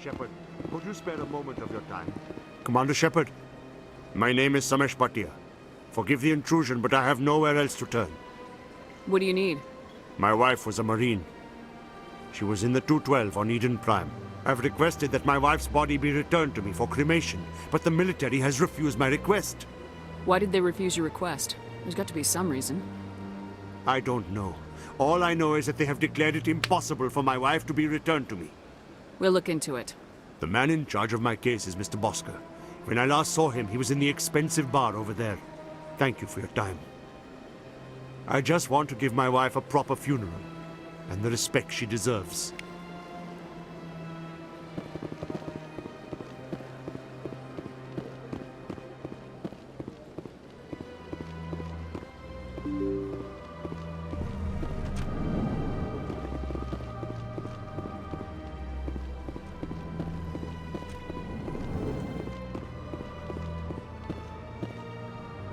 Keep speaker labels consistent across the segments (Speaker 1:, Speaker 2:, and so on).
Speaker 1: Shepard, could you spare a moment of your time? Commander Shepard, my name is Samesh Bhatia. Forgive the intrusion, but I have nowhere else to turn.
Speaker 2: What do you need?
Speaker 1: My wife was a Marine. She was in the 212 on Eden Prime. I've requested that my wife's body be returned to me for cremation, but the military has refused my request.
Speaker 2: Why did they refuse your request? There's got to be some reason.
Speaker 1: I don't know. All I know is that they have declared it impossible for my wife to be returned to me.
Speaker 2: We'll look into it.
Speaker 1: The man in charge of my case is Mr. Bosker. When I last saw him, he was in the expensive bar over there. Thank you for your time. I just want to give my wife a proper funeral, and the respect she deserves.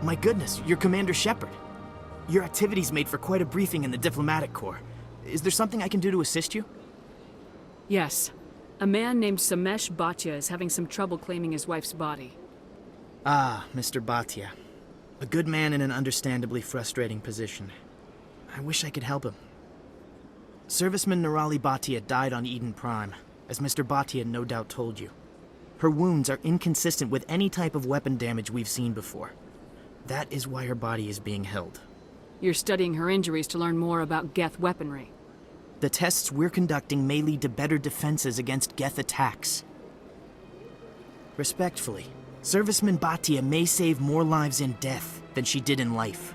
Speaker 3: My goodness, you're Commander Shepard. Your activities made for quite a briefing in the Diplomatic Corps. Is there something I can do to assist you?
Speaker 2: Yes. A man named Samesh Bhatia is having some trouble claiming his wife's body.
Speaker 3: Ah, Mr. Bhatia. A good man in an understandably frustrating position. I wish I could help him. Serviceman Nirali Bhatia died on Eden Prime, as Mr. Bhatia no doubt told you. Her wounds are inconsistent with any type of weapon damage we've seen before. That is why her body is being held.
Speaker 2: You're studying her injuries to learn more about Geth weaponry.
Speaker 3: The tests we're conducting may lead to better defenses against Geth attacks. Respectfully, Serviceman Bhatia may save more lives in death than she did in life.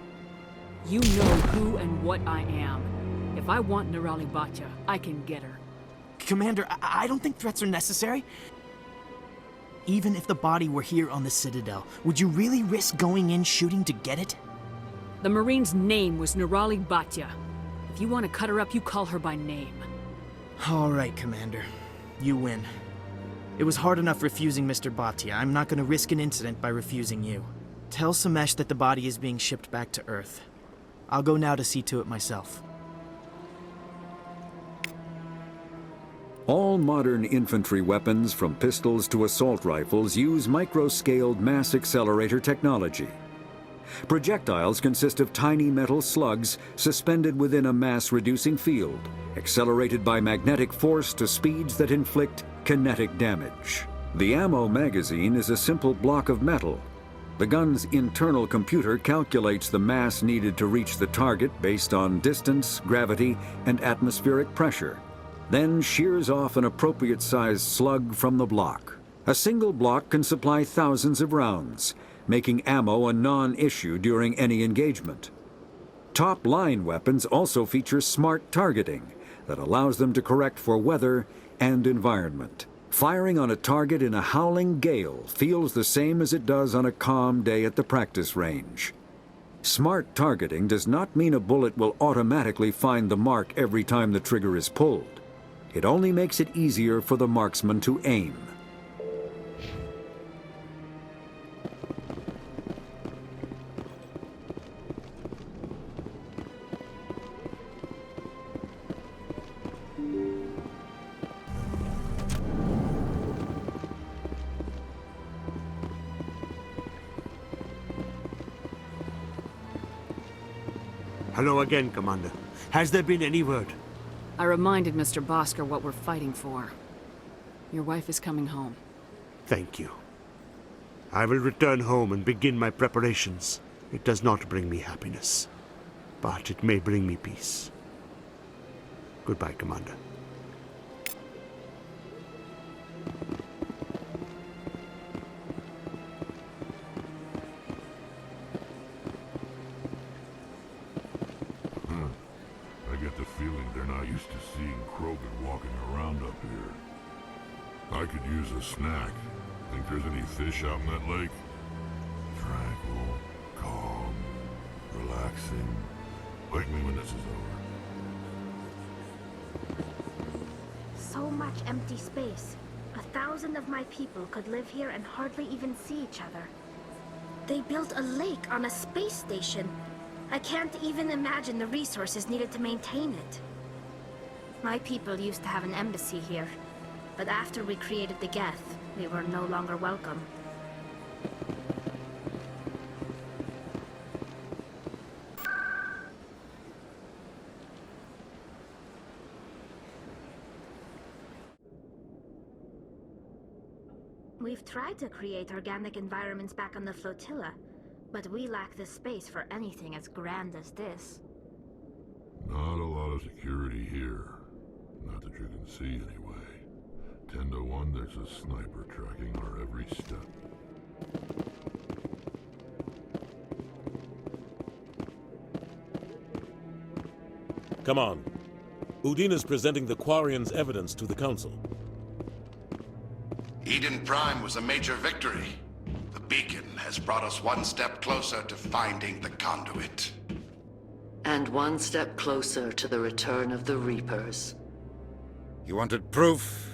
Speaker 2: You know who and what I am. If I want Nirali Bhatia, I can get her.
Speaker 3: Commander, I don't think threats are necessary. Even if the body were here on the Citadel, would you really risk going in shooting to get it?
Speaker 2: The Marine's name was Nirali Bhatia. If you want to cut her up, you call her by name.
Speaker 3: All right, Commander. You win. It was hard enough refusing Mr. Bhatia. I'm not going to risk an incident by refusing you. Tell Samesh that the body is being shipped back to Earth. I'll go now to see to it myself.
Speaker 4: All modern infantry weapons, from pistols to assault rifles, use micro-scaled mass accelerator technology. Projectiles consist of tiny metal slugs suspended within a mass-reducing field, accelerated by magnetic force to speeds that inflict kinetic damage. The ammo magazine is a simple block of metal. The gun's internal computer calculates the mass needed to reach the target based on distance, gravity, and atmospheric pressure, then shears off an appropriate-sized slug from the block. A single block can supply thousands of rounds, making ammo a non-issue during any engagement. Top-line weapons also feature smart targeting that allows them to correct for weather and environment. Firing on a target in a howling gale feels the same as it does on a calm day at the practice range. Smart targeting does not mean a bullet will automatically find the mark every time the trigger is pulled. It only makes it easier for the marksman to aim.
Speaker 1: Hello again, Commander. Has there been any word?
Speaker 2: I reminded Mr. Bosker what we're fighting for. Your wife is coming home.
Speaker 1: Thank you. I will return home and begin my preparations. It does not bring me happiness, but it may bring me peace. Goodbye, Commander.
Speaker 5: I get the feeling they're not used to seeing Krogan walking around up here. I could use a snack. Think there's any fish out in that lake? Tranquil, calm, relaxing. Wake me when this is over.
Speaker 6: So much empty space. 1,000 of my people could live here and hardly even see each other. They built a lake on a space station. I can't even imagine the resources needed to maintain it. My people used to have an embassy here. But after we created the Geth, we were no longer welcome. We've tried to create organic environments back on the flotilla, but we lack the space for anything as grand as this.
Speaker 5: Not a lot of security here. Not that you can see anyway. 10 to 1, there's a sniper tracking our every step.
Speaker 7: Come on. Udina's presenting the Quarians' evidence to the Council.
Speaker 8: Eden Prime was a major victory. The beacon has brought us one step closer to finding the conduit.
Speaker 9: And one step closer to the return of the Reapers.
Speaker 10: You wanted proof?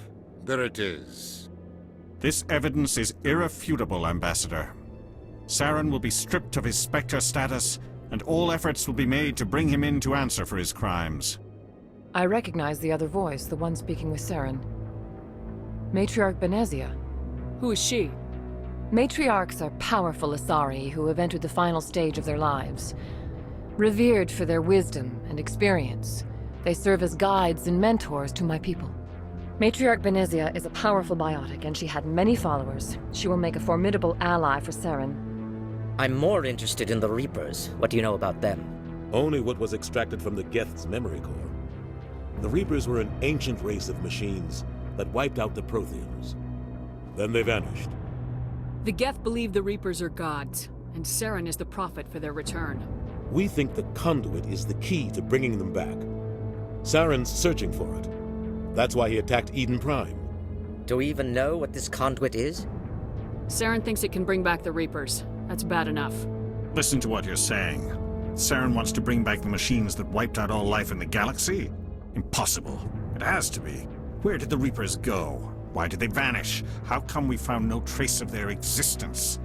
Speaker 10: There it is.
Speaker 11: This evidence is irrefutable, Ambassador. SAREN will be stripped of his Spectre status, and all efforts will be made to bring him in to answer for his crimes.
Speaker 12: I recognize the other voice, the one speaking with SAREN. Matriarch Benezia.
Speaker 2: Who is she?
Speaker 12: Matriarchs are powerful Asari who have entered the final stage of their lives. Revered for their wisdom and experience, they serve as guides and mentors to my people. Matriarch Benezia is a powerful biotic, and she had many followers. She will make a formidable ally for SAREN.
Speaker 13: I'm more interested in the Reapers. What do you know about them?
Speaker 7: Only what was extracted from the Geth's memory core. The Reapers were an ancient race of machines that wiped out the Protheans. Then they vanished.
Speaker 2: The Geth believe the Reapers are gods, and SAREN is the prophet for their return.
Speaker 7: We think the conduit is the key to bringing them back. SAREN's searching for it. That's why he attacked Eden Prime.
Speaker 13: Do we even know what this conduit is?
Speaker 2: SAREN thinks it can bring back the Reapers. That's bad enough.
Speaker 11: Listen to what you're saying. SAREN wants to bring back the machines that wiped out all life in the galaxy? Impossible. It has to be. Where did the Reapers go? Why did they vanish? How come we found no trace of their existence?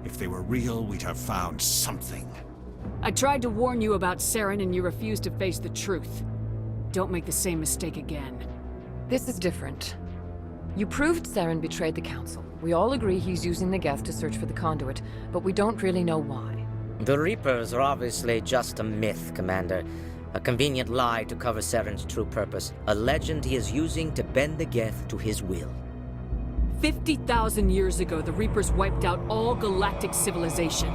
Speaker 11: If they were real, we'd have found something.
Speaker 2: I tried to warn you about SAREN and you refused to face the truth. Don't make the same mistake again.
Speaker 12: This is different. You proved SAREN betrayed the Council. We all agree he's using the Geth to search for the conduit, but we don't really know why.
Speaker 13: The Reapers are obviously just a myth, Commander. A convenient lie to cover SAREN's true purpose. A legend he is using to bend the Geth to his will.
Speaker 2: 50,000 years ago, the Reapers wiped out all galactic civilization.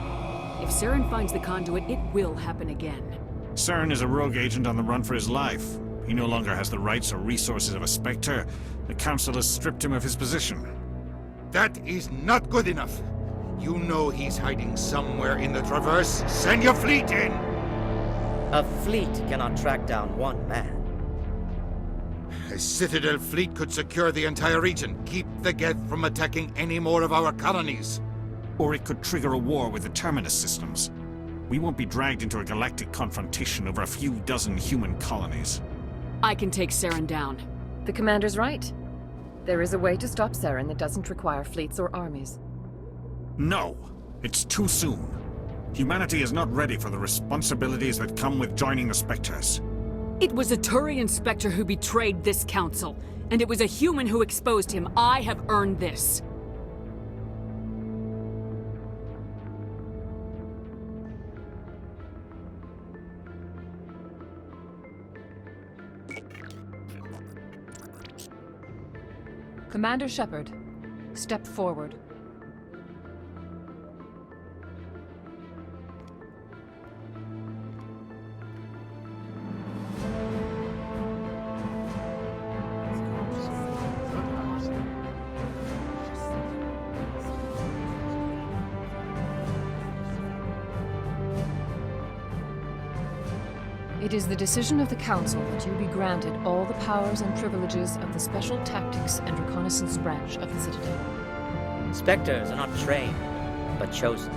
Speaker 2: If SAREN finds the conduit, it will happen again.
Speaker 11: SAREN is a rogue agent on the run for his life. He no longer has the rights or resources of a Spectre. The Council has stripped him of his position.
Speaker 10: That is not good enough. You know he's hiding somewhere in the Traverse. Send your fleet in!
Speaker 13: A fleet cannot track down one man.
Speaker 10: A Citadel fleet could secure the entire region, keep the Geth from attacking any more of our colonies.
Speaker 11: Or it could trigger a war with the Terminus systems. We won't be dragged into a galactic confrontation over a few dozen human colonies.
Speaker 2: I can take SAREN down.
Speaker 12: The Commander's right. There is a way to stop SAREN that doesn't require fleets or armies.
Speaker 11: No! It's too soon. Humanity is not ready for the responsibilities that come with joining the Spectres.
Speaker 2: It was a Turian Spectre who betrayed this council, and it was a human who exposed him. I have earned this.
Speaker 12: Commander Shepard, step forward. It is the decision of the Council that you be granted all the powers and privileges of the Special Tactics and Reconnaissance Branch of the Citadel.
Speaker 13: Spectres are not trained, but chosen.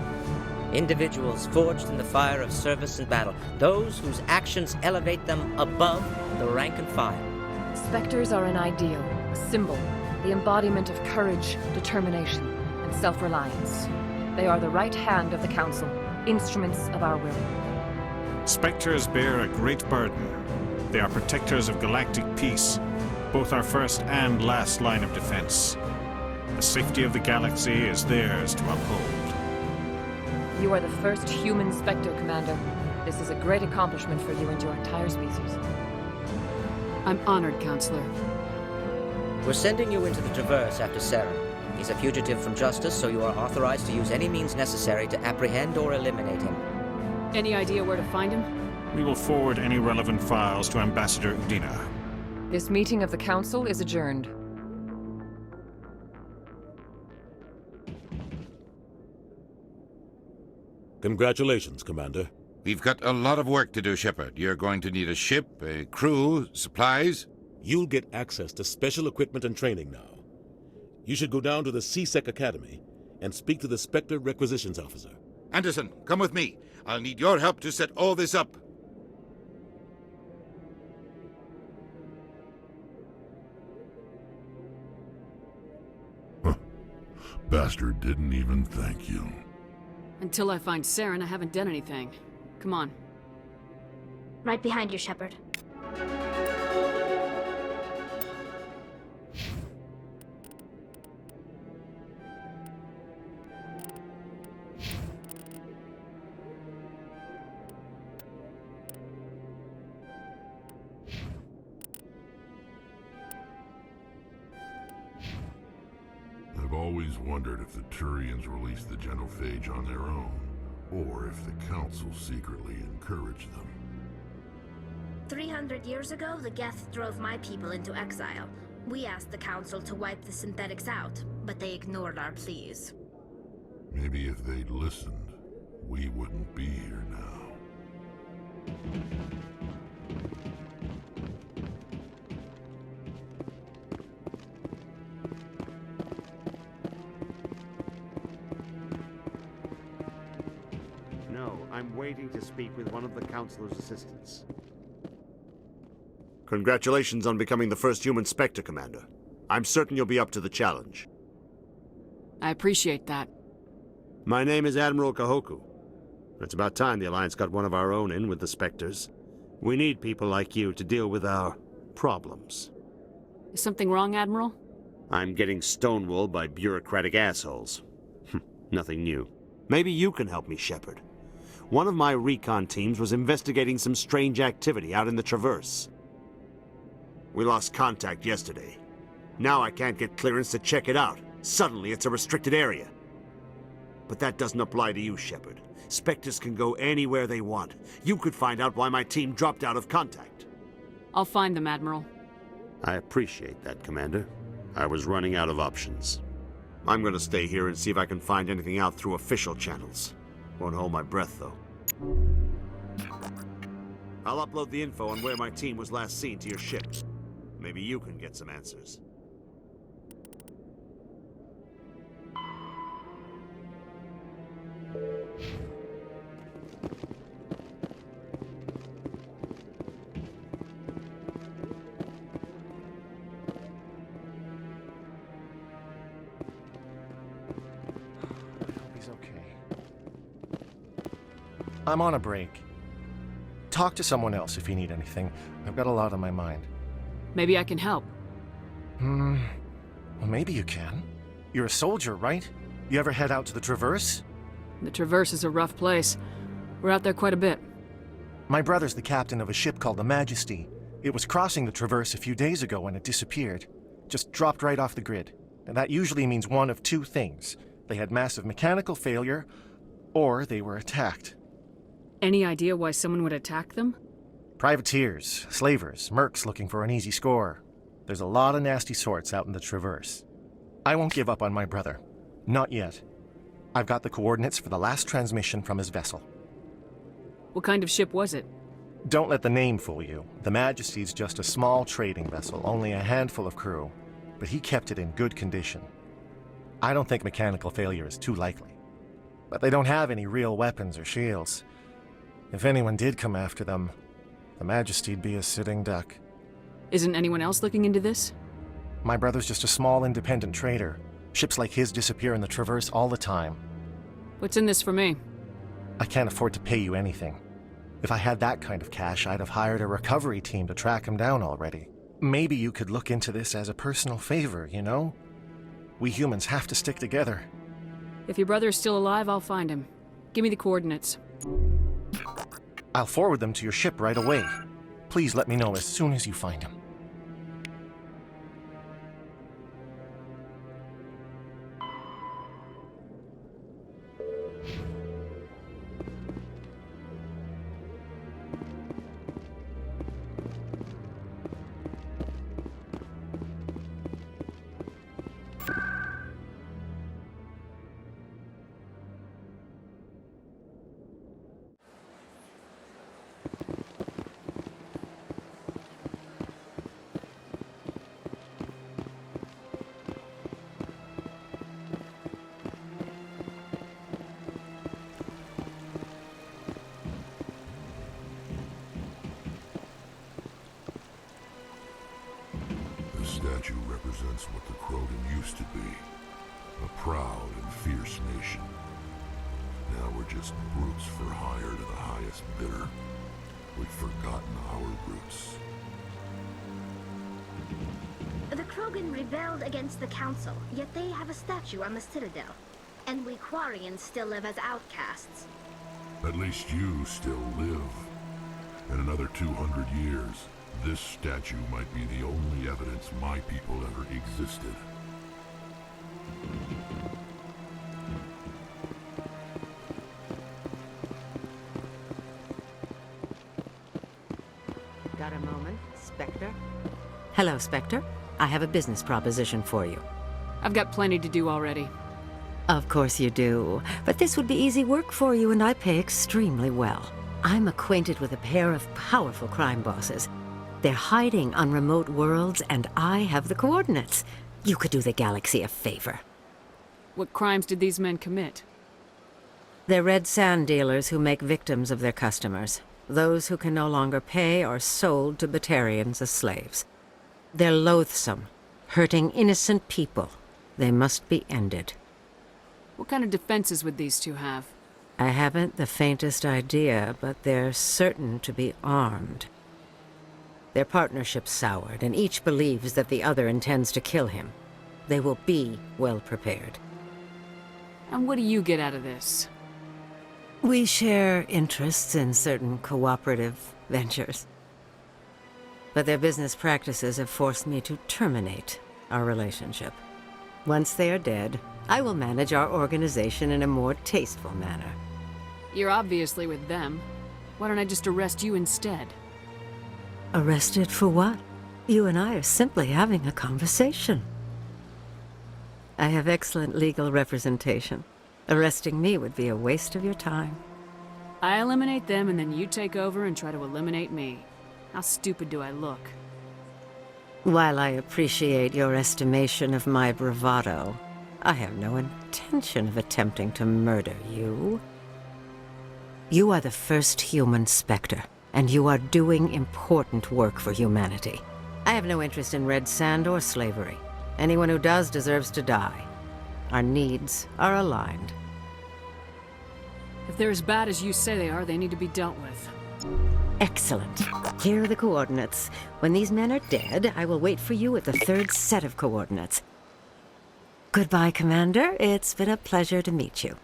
Speaker 13: Individuals forged in the fire of service and battle. Those whose actions elevate them above the rank and file.
Speaker 12: Spectres are an ideal, a symbol, the embodiment of courage, determination, and self-reliance. They are the right hand of the Council, instruments of our will.
Speaker 11: Spectres bear a great burden. They are protectors of galactic peace. both our first and last line of defense. The safety of the galaxy is theirs to uphold.
Speaker 12: You are the first human Spectre, Commander. This is a great accomplishment for you and your entire species.
Speaker 2: I'm honored, Counselor.
Speaker 13: We're sending you into the Traverse after SAREN. He's a fugitive from justice, so you are authorized to use any means necessary to apprehend or eliminate him.
Speaker 2: Any idea where to find him?
Speaker 11: We will forward any relevant files to Ambassador Udina.
Speaker 12: This meeting of the Council is adjourned.
Speaker 7: Congratulations, Commander.
Speaker 10: We've got a lot of work to do, Shepard. You're going to need a ship, a crew, supplies.
Speaker 7: You'll get access to special equipment and training now. You should go down to the C-Sec Academy and speak to the Spectre Requisitions Officer.
Speaker 10: Anderson, come with me. I'll need your help to set all this up.
Speaker 5: Bastard didn't even thank you.
Speaker 2: Until I find SAREN, I haven't done anything. Come on.
Speaker 6: Right behind you, Shepard.
Speaker 5: I've always wondered if the Turians released the genophage on their own, or if the Council secretly encouraged them.
Speaker 6: 300 years ago, the Geth drove my people into exile. We asked the Council to wipe the synthetics out, but they ignored our pleas.
Speaker 5: Maybe if they'd listened, we wouldn't be here now.
Speaker 1: No, I'm waiting to speak with one of the Councilor's assistants. Congratulations on becoming the first human Spectre, Commander. I'm certain you'll be up to the challenge.
Speaker 2: I appreciate that.
Speaker 1: My name is Admiral Kahoku. It's about time the Alliance got one of our own in with the Spectres. We need people like you to deal with our problems.
Speaker 2: Is something wrong, Admiral?
Speaker 1: I'm getting stonewalled by bureaucratic assholes. Nothing new. Maybe you can help me, Shepard. One of my recon teams was investigating some strange activity out in the Traverse. We lost contact yesterday. Now I can't get clearance to check it out. Suddenly it's a restricted area. But that doesn't apply to you, Shepard. Spectres can go anywhere they want. You could find out why my team dropped out of contact.
Speaker 2: I'll find them, Admiral.
Speaker 1: I appreciate that, Commander. I was running out of options. I'm going to stay here and see if I can find anything out through official channels. Won't hold my breath, though. I'll upload the info on where my team was last seen to your ship. Maybe you can get some answers.
Speaker 14: He's okay. I'm on a break. Talk to someone else if you need anything. I've got a lot on my mind.
Speaker 2: Maybe I can help.
Speaker 14: Well, maybe you can. You're a soldier, right? You ever head out to the Traverse?
Speaker 2: The Traverse is a rough place. We're out there quite a bit.
Speaker 14: My brother's the captain of a ship called the Majesty. It was crossing the Traverse a few days ago when it disappeared. Just dropped right off the grid. And that usually means one of two things. They had massive mechanical failure, or they were attacked.
Speaker 2: Any idea why someone would attack them?
Speaker 14: Privateers, slavers, mercs looking for an easy score. There's a lot of nasty sorts out in the Traverse. I won't give up on my brother. Not yet. I've got the coordinates for the last transmission from his vessel.
Speaker 2: What kind of ship was it?
Speaker 14: Don't let the name fool you. The Majesty's just a small trading vessel, only a handful of crew. But he kept it in good condition. I don't think mechanical failure is too likely. But they don't have any real weapons or shields. If anyone did come after them, the Majesty'd be a sitting duck.
Speaker 2: Isn't anyone else looking into this?
Speaker 14: My brother's just a small independent trader. Ships like his disappear in the Traverse all the time.
Speaker 2: What's in this for me?
Speaker 14: I can't afford to pay you anything. If I had that kind of cash, I'd have hired a recovery team to track him down already. Maybe you could look into this as a personal favor, you know? We humans have to stick together.
Speaker 2: If your brother is still alive, I'll find him. Give me the coordinates.
Speaker 14: I'll forward them to your ship right away. Please let me know as soon as you find him.
Speaker 5: The statue represents what the Krogan used to be. A proud and fierce nation. Now we're just brutes for hire to the highest bidder. We've forgotten our roots.
Speaker 6: The Krogan rebelled against the Council, yet they have a statue on the Citadel. And we Quarians still live as outcasts.
Speaker 5: At least you still live. In another 200 years, this statue might be the only evidence my people ever existed.
Speaker 15: Got a moment, Spectre? Hello, Spectre. I have a business proposition for you.
Speaker 2: I've got plenty to do already.
Speaker 15: Of course you do. But this would be easy work for you, and I pay extremely well. I'm acquainted with a pair of powerful crime bosses. They're hiding on remote worlds, and I have the coordinates. You could do the galaxy a favor.
Speaker 2: What crimes did these men commit?
Speaker 15: They're red sand dealers who make victims of their customers. Those who can no longer pay are sold to Batarians as slaves. They're loathsome, hurting innocent people. They must be ended.
Speaker 2: What kind of defenses would these two have?
Speaker 15: I haven't the faintest idea, but they're certain to be armed. Their partnership's soured, and each believes that the other intends to kill him. They will be well prepared.
Speaker 2: And what do you get out of this?
Speaker 15: We share interests in certain cooperative ventures. But their business practices have forced me to terminate our relationship. Once they are dead, I will manage our organization in a more tasteful manner.
Speaker 2: You're obviously with them. Why don't I just arrest you instead?
Speaker 15: Arrested for what? You and I are simply having a conversation. I have excellent legal representation. Arresting me would be a waste of your time.
Speaker 2: I eliminate them and then you take over and try to eliminate me. How stupid do I look?
Speaker 15: While I appreciate your estimation of my bravado, I have no intention of attempting to murder you. You are the first human Spectre, and you are doing important work for humanity. I have no interest in red sand or slavery. Anyone who does deserves to die. Our needs are aligned.
Speaker 2: If they're as bad as you say they are, they need to be dealt with.
Speaker 15: Excellent. Here are the coordinates. When these men are dead, I will wait for you at the third set of coordinates. Goodbye, Commander. It's been a pleasure to meet you.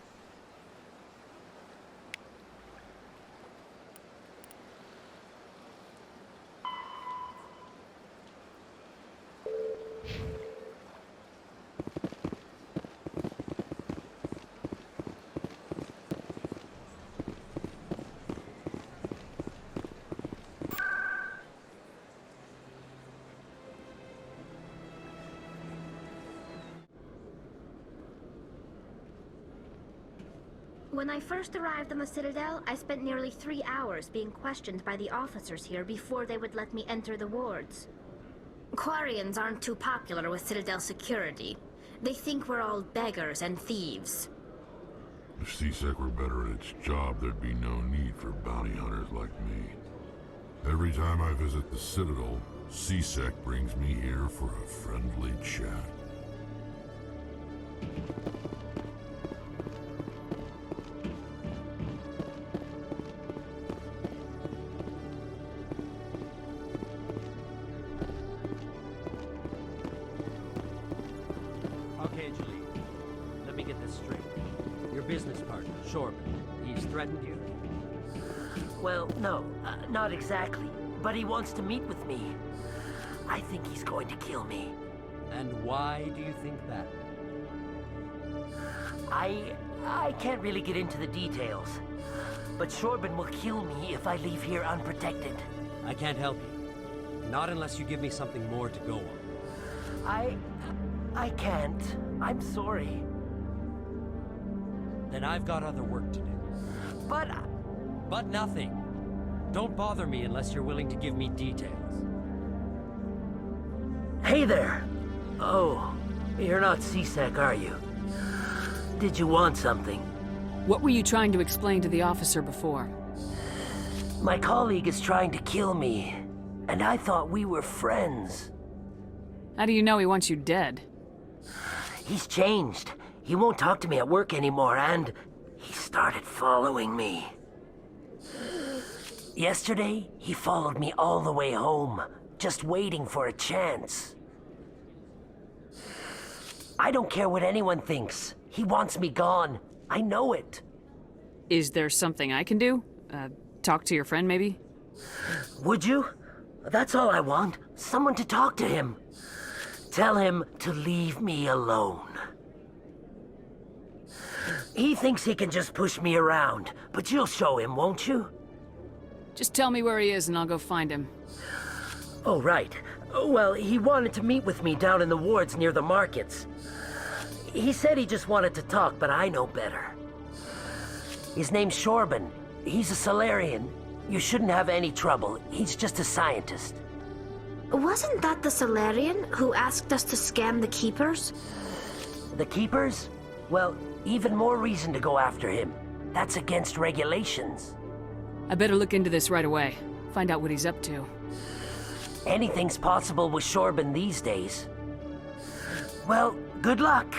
Speaker 6: When I first arrived on the Citadel, I spent nearly 3 hours being questioned by the officers here before they would let me enter the wards. Quarians aren't too popular with Citadel security. They think we're all beggars and thieves.
Speaker 5: If C-Sec were better at its job, there'd be no need for bounty hunters like me. Every time I visit the Citadel, C-Sec brings me here for a friendly chat.
Speaker 16: Well, no, not exactly. But he wants to meet with me. I think he's going to kill me.
Speaker 17: And why do you think that?
Speaker 16: I can't really get into the details. But Chorban will kill me if I leave here unprotected.
Speaker 17: I can't help you. Not unless you give me something more to go on.
Speaker 16: I can't. I'm sorry.
Speaker 17: Then I've got other work to do. But nothing. Don't bother me unless you're willing to give me details.
Speaker 16: Hey there! Oh, you're not C-Sec, are you? Did you want something?
Speaker 2: What were you trying to explain to the officer before?
Speaker 16: My colleague is trying to kill me, and I thought we were friends.
Speaker 2: How do you know he wants you dead?
Speaker 16: He's changed. He won't talk to me at work anymore, and he started following me. Yesterday, he followed me all the way home, just waiting for a chance. I don't care what anyone thinks. He wants me gone. I know it.
Speaker 2: Is there something I can do? Talk to your friend, maybe?
Speaker 16: Would you? That's all I want. Someone to talk to him. Tell him to leave me alone. He thinks he can just push me around, but you'll show him, won't you?
Speaker 2: Just tell me where he is and I'll go find him.
Speaker 16: Oh, right. Well, he wanted to meet with me down in the wards near the markets. He said he just wanted to talk, but I know better. His name's Chorban. He's a Salarian. You shouldn't have any trouble. He's just a scientist.
Speaker 6: Wasn't that the Salarian who asked us to scam the Keepers?
Speaker 16: The Keepers? Well, even more reason to go after him. That's against regulations.
Speaker 2: I better look into this right away. Find out what he's up to.
Speaker 16: Anything's possible with Chorban these days. Well, good luck.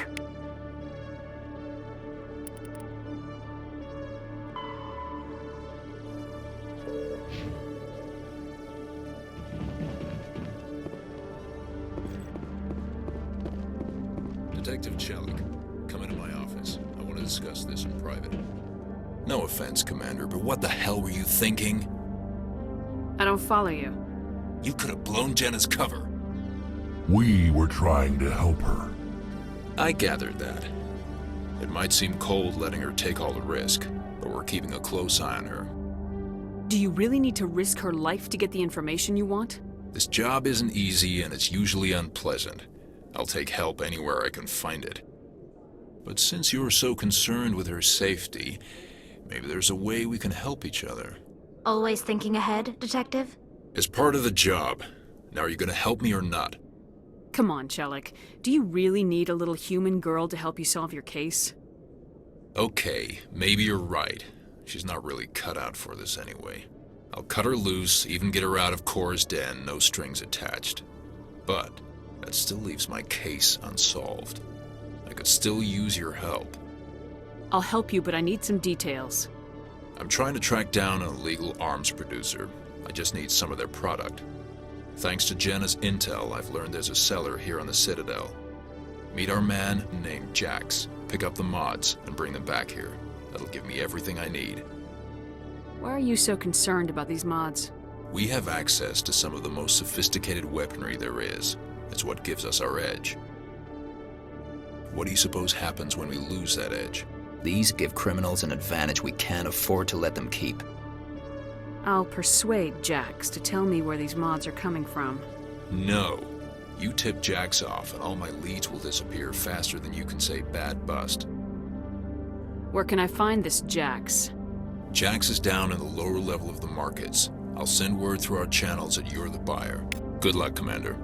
Speaker 18: Detective Chellick, come into my office. I want to discuss this in private. No offense, Commander, but what the hell were you thinking?
Speaker 2: I don't follow you.
Speaker 18: You could have blown Jenna's cover.
Speaker 5: We were trying to help her.
Speaker 18: I gathered that. It might seem cold letting her take all the risk, but we're keeping a close eye on her.
Speaker 2: Do you really need to risk her life to get the information you want?
Speaker 18: This job isn't easy and it's usually unpleasant. I'll take help anywhere I can find it. But since you're so concerned with her safety, maybe there's a way we can help each other.
Speaker 6: Always thinking ahead, Detective?
Speaker 18: It's part of the job. Now, are you gonna help me or not?
Speaker 2: Come on, Chellick. Do you really need a little human girl to help you solve your case?
Speaker 18: Okay, maybe you're right. She's not really cut out for this anyway. I'll cut her loose, even get her out of Kor's den, no strings attached. But that still leaves my case unsolved. I could still use your help.
Speaker 2: I'll help you, but I need some details.
Speaker 18: I'm trying to track down an illegal arms producer. I just need some of their product. Thanks to Jenna's intel, I've learned there's a seller here on the Citadel. Meet our man named Jax, pick up the mods, and bring them back here. That'll give me everything I need.
Speaker 2: Why are you so concerned about these mods?
Speaker 18: We have access to some of the most sophisticated weaponry there is. It's what gives us our edge. What do you suppose happens when we lose that edge?
Speaker 19: These give criminals an advantage we can't afford to let them keep.
Speaker 2: I'll persuade Jax to tell me where these mods are coming from.
Speaker 18: No. You tip Jax off and all my leads will disappear faster than you can say bad bust.
Speaker 2: Where can I find this Jax?
Speaker 18: Jax is down in the lower level of the markets. I'll send word through our channels that you're the buyer. Good luck, Commander.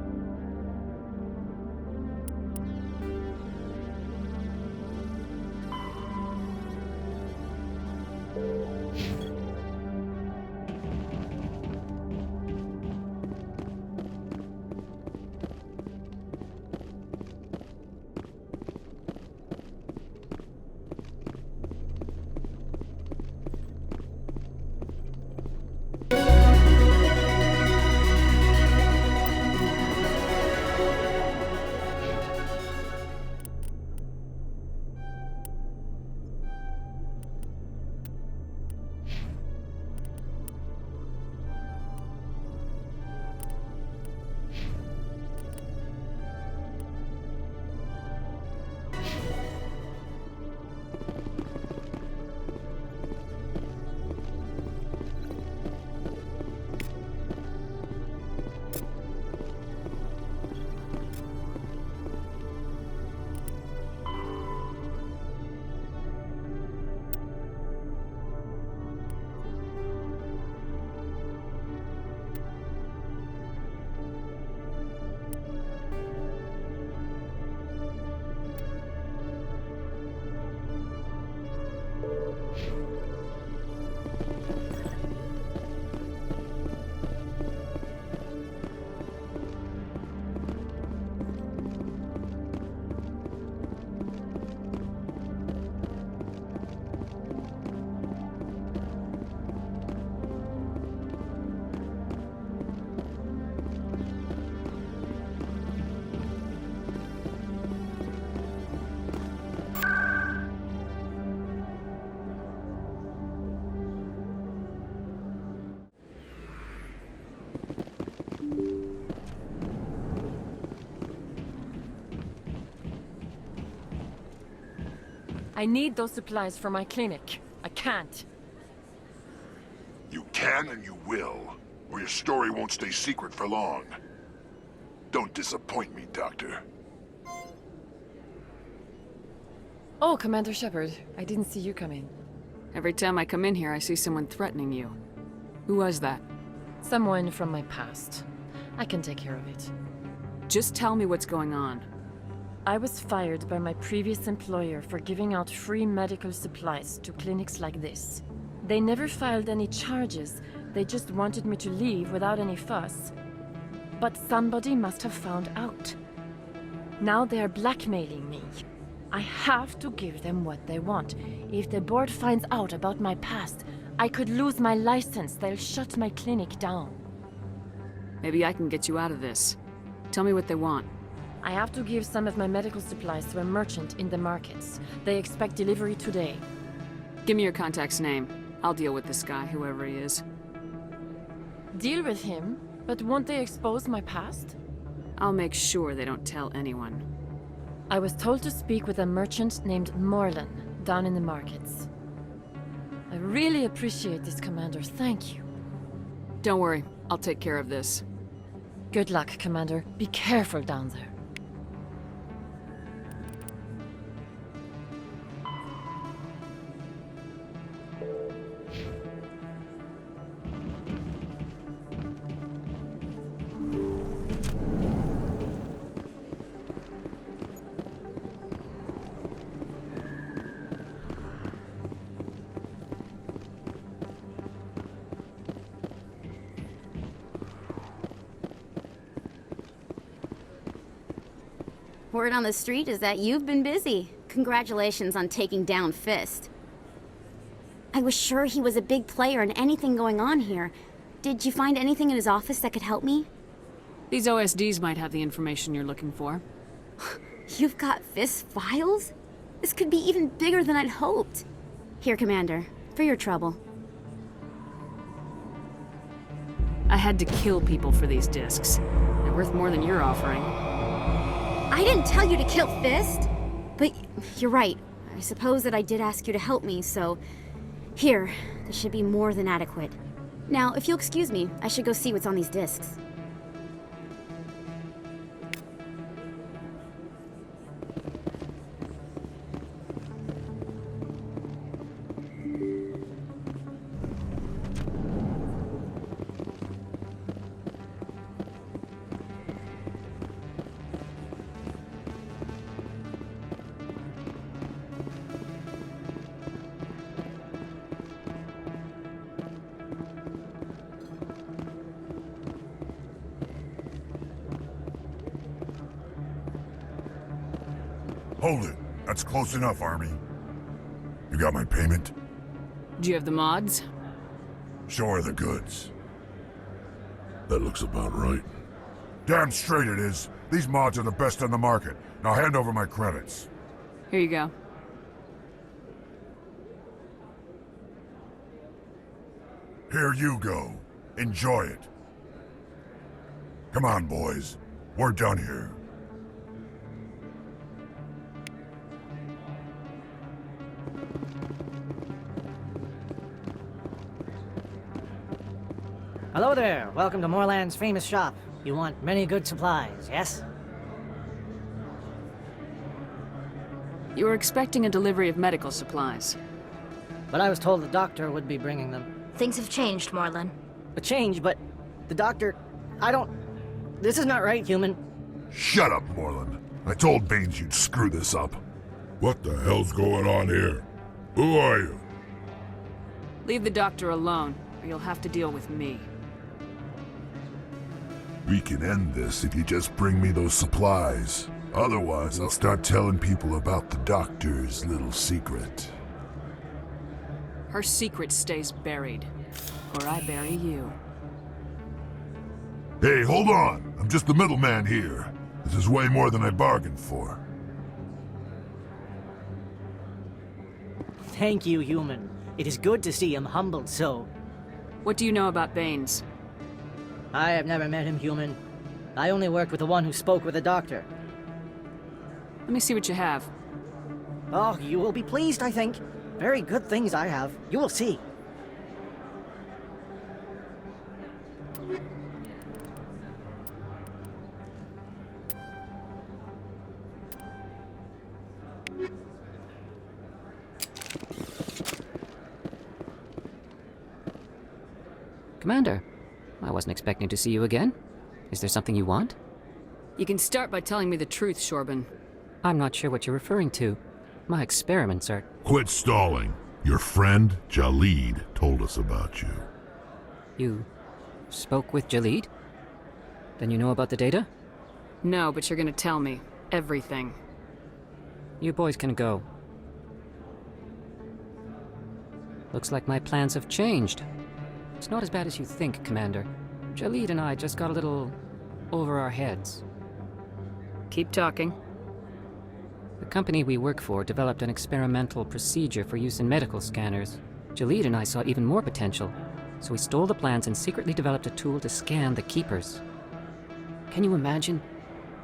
Speaker 12: I need those supplies for my clinic. I can't.
Speaker 5: You can and you will, or your story won't stay secret for long. Don't disappoint me, Doctor.
Speaker 12: Oh, Commander Shepard. I didn't see you come in.
Speaker 2: Every time I come in here, I see someone threatening you. Who was that?
Speaker 12: Someone from my past. I can take care of it.
Speaker 2: Just tell me what's going on.
Speaker 12: I was fired by my previous employer for giving out free medical supplies to clinics like this. They never filed any charges. They just wanted me to leave without any fuss. But somebody must have found out. Now they are blackmailing me. I have to give them what they want. If the board finds out about my past, I could lose my license. They'll shut my clinic down.
Speaker 2: Maybe I can get you out of this. Tell me what they want.
Speaker 12: I have to give some of my medical supplies to a merchant in the markets. They expect delivery today.
Speaker 2: Give me your contact's name. I'll deal with this guy, whoever he is.
Speaker 12: Deal with him? But won't they expose my past?
Speaker 2: I'll make sure they don't tell anyone.
Speaker 12: I was told to speak with a merchant named Morlan, down in the markets. I really appreciate this, Commander. Thank you.
Speaker 2: Don't worry. I'll take care of this.
Speaker 12: Good luck, Commander. Be careful down there.
Speaker 20: Word on the street is that you've been busy. Congratulations on taking down Fist. I was sure he was a big player in anything going on here. Did you find anything in his office that could help me?
Speaker 2: These OSDs might have the information you're looking for.
Speaker 20: You've got Fist's files? This could be even bigger than I'd hoped. Here, Commander, for your trouble.
Speaker 2: I had to kill people for these discs. They're worth more than you're offering.
Speaker 20: I didn't tell you to kill Fist! But you're right. I suppose that I did ask you to help me, so... Here, this should be more than adequate. Now, if you'll excuse me, I should go see what's on these discs.
Speaker 5: Hold it. That's close enough, Army. You got my payment?
Speaker 2: Do you have the mods?
Speaker 5: Show her the goods. That looks about right. Damn straight it is. These mods are the best on the market. Now hand over my credits.
Speaker 2: Here you go.
Speaker 5: Here you go. Enjoy it. Come on, boys. We're done here.
Speaker 21: Hello there. Welcome to Morlan's famous shop. You want many good supplies, yes?
Speaker 2: You were expecting a delivery of medical supplies.
Speaker 21: But I was told the doctor would be bringing them.
Speaker 6: Things have changed, Morlan.
Speaker 21: A change, but the doctor... I don't... This is not right, human.
Speaker 5: Shut up, Morlan. I told Baines you'd screw this up. What the hell's going on here? Who are you?
Speaker 2: Leave the doctor alone, or you'll have to deal with me.
Speaker 5: We can end this if you just bring me those supplies. Otherwise, I'll start telling people about the doctor's little secret.
Speaker 2: Her secret stays buried, or I bury you.
Speaker 5: Hey, hold on! I'm just the middleman here. This is way more than I bargained for.
Speaker 21: Thank you, human. It is good to see him humbled so.
Speaker 2: What do you know about Baines?
Speaker 21: I have never met him, human. I only worked with the one who spoke with the doctor.
Speaker 2: Let me see what you have.
Speaker 21: Oh, you will be pleased, I think. Very good things I have. You will see.
Speaker 3: Commander, I wasn't expecting to see you again. Is there something you want?
Speaker 2: You can start by telling me the truth, Chorban.
Speaker 3: I'm not sure what you're referring to. My experiments are...
Speaker 5: Quit stalling. Your friend, Jalid, told us about you.
Speaker 3: You spoke with Jalid? Then you know about the data?
Speaker 2: No, but you're gonna tell me. Everything.
Speaker 3: You boys can go. Looks like my plans have changed. It's not as bad as you think, Commander. Jalid and I just got a little over our heads.
Speaker 2: Keep talking.
Speaker 3: The company we work for developed an experimental procedure for use in medical scanners. Jalid and I saw even more potential, so we stole the plans and secretly developed a tool to scan the Keepers. Can you imagine?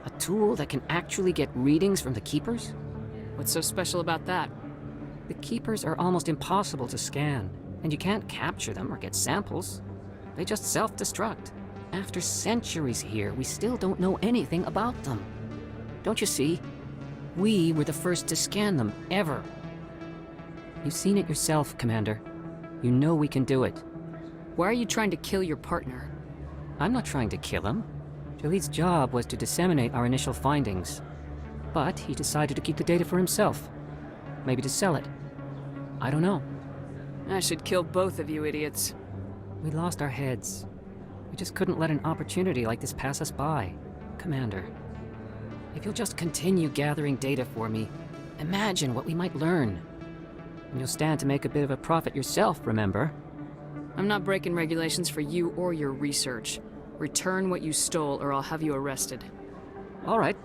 Speaker 3: A tool that can actually get readings from the Keepers?
Speaker 2: What's so special about that?
Speaker 3: The Keepers are almost impossible to scan, and you can't capture them or get samples. They just self-destruct. After centuries here, we still don't know anything about them. Don't you see? We were the first to scan them, ever. You've seen it yourself, Commander. You know we can do it.
Speaker 2: Why are you trying to kill your partner?
Speaker 3: I'm not trying to kill him. Jalid's job was to disseminate our initial findings. But he decided to keep the data for himself. Maybe to sell it. I don't know.
Speaker 2: I should kill both of you idiots.
Speaker 3: We lost our heads. We just couldn't let an opportunity like this pass us by. Commander, if you'll just continue gathering data for me, imagine what we might learn. And you'll stand to make a bit of a profit yourself, remember?
Speaker 2: I'm not breaking regulations for you or your research. Return what you stole or I'll have you arrested.
Speaker 3: All right.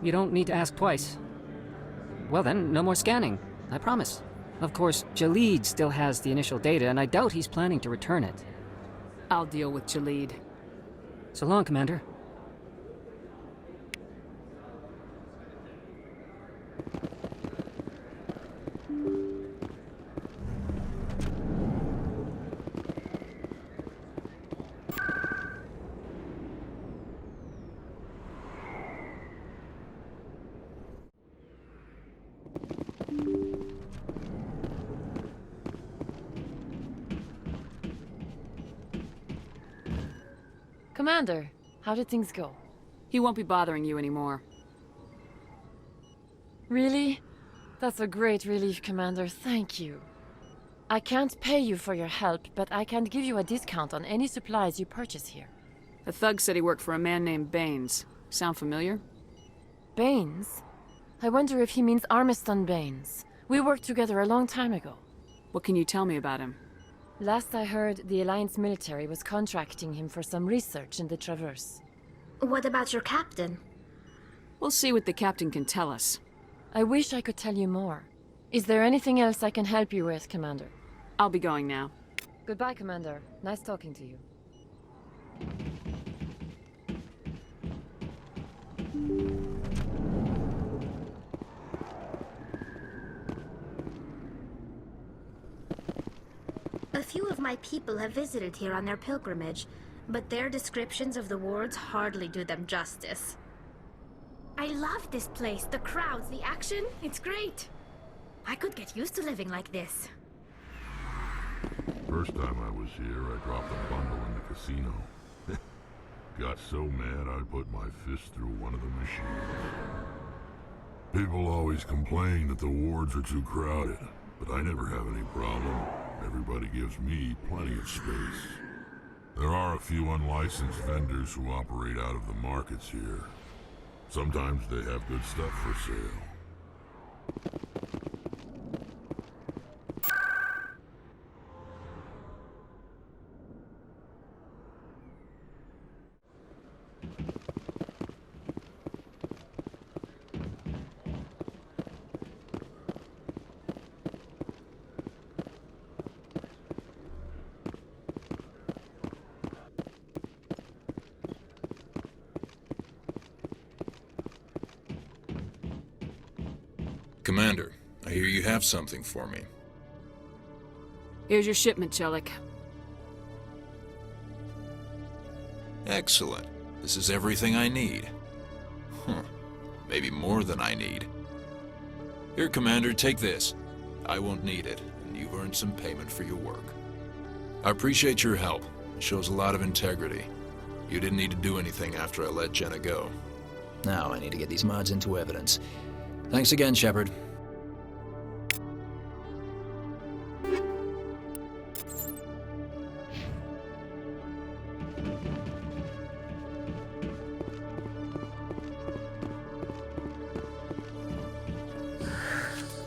Speaker 3: You don't need to ask twice. Well then, no more scanning. I promise. Of course, Jalid still has the initial data, and I doubt he's planning to return it.
Speaker 2: I'll deal with Jalid.
Speaker 3: So long, Commander.
Speaker 12: Commander, how did things go?
Speaker 2: He won't be bothering you anymore.
Speaker 12: Really? That's a great relief, Commander. Thank you. I can't pay you for your help, but I can give you a discount on any supplies you purchase here.
Speaker 2: A thug said he worked for a man named Baines. Sound familiar?
Speaker 12: Baines? I wonder if he means Armiston Baines. We worked together a long time ago.
Speaker 2: What can you tell me about him?
Speaker 12: Last I heard, the Alliance military was contracting him for some research in the Traverse.
Speaker 6: What about your captain?
Speaker 2: We'll see what the captain can tell us.
Speaker 12: I wish I could tell you more. Is there anything else I can help you with, Commander?
Speaker 2: I'll be going now.
Speaker 12: Goodbye, Commander. Nice talking to you.
Speaker 6: A few of my people have visited here on their pilgrimage, but their descriptions of the wards hardly do them justice. I love this place, the crowds, the action, it's great. I could get used to living like this.
Speaker 5: First time I was here, I dropped a bundle in the casino. Got so mad I put my fist through one of the machines. People always complain that the wards are too crowded, but I never have any problem. Everybody gives me plenty of space. There are a few unlicensed vendors who operate out of the markets here. Sometimes they have good stuff for sale.
Speaker 18: Commander, hear you have something for me.
Speaker 2: Here's your shipment, Chellick.
Speaker 18: Excellent. This is everything I need. Maybe more than I need. Here, Commander, take this. I won't need it, and you've earned some payment for your work. I appreciate your help. It shows a lot of integrity. You didn't need to do anything after I let Jenna go.
Speaker 19: Now I need to get these mods into evidence. Thanks again, Shepard.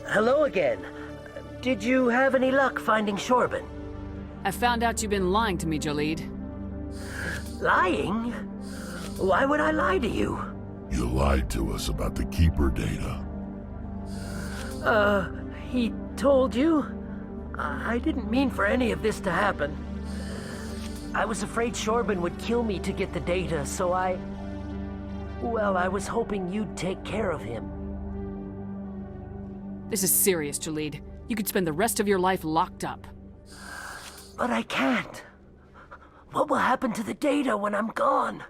Speaker 16: Hello again. Did you have any luck finding Chorban?
Speaker 2: I found out you've been lying to me, Jalid.
Speaker 16: Lying? Why would I lie to you?
Speaker 5: You lied to us about the Keeper data.
Speaker 16: He told you? I didn't mean for any of this to happen. I was afraid Chorban would kill me to get the data, so well, I was hoping you'd take care of him.
Speaker 2: This is serious, Jalid. You could spend the rest of your life locked up.
Speaker 16: But I can't. What will happen to the data when I'm gone?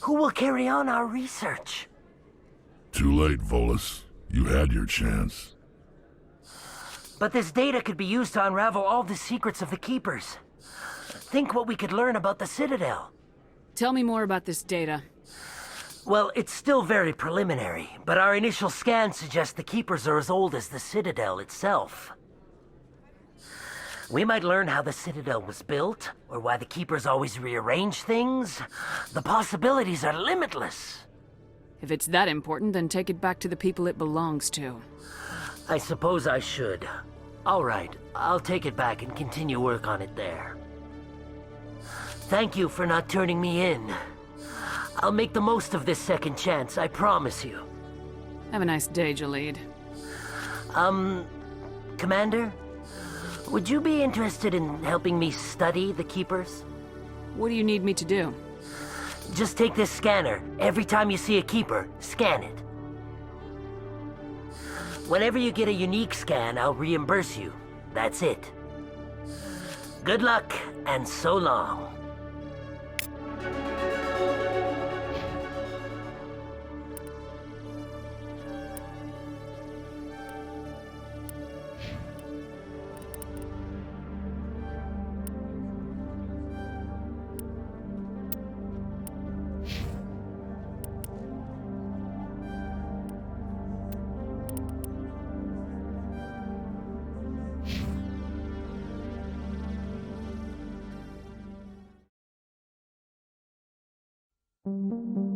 Speaker 16: Who will carry on our research?
Speaker 5: Too late, Volus. You had your chance.
Speaker 16: But this data could be used to unravel all the secrets of the Keepers. Think what we could learn about the Citadel.
Speaker 2: Tell me more about this data.
Speaker 16: Well, it's still very preliminary, but our initial scans suggest the Keepers are as old as the Citadel itself. We might learn how the Citadel was built, or why the Keepers always rearrange things. The possibilities are limitless.
Speaker 2: If it's that important, then take it back to the people it belongs to.
Speaker 16: I suppose I should. All right, I'll take it back and continue work on it there. Thank you for not turning me in. I'll make the most of this second chance, I promise you.
Speaker 2: Have a nice day, Jalid.
Speaker 16: Commander? Would you be interested in helping me study the Keepers?
Speaker 2: What do you need me to do?
Speaker 16: Just take this scanner. Every time you see a Keeper, scan it. Whenever you get a unique scan, I'll reimburse you. That's it. Good luck, and so long.
Speaker 4: Thank you.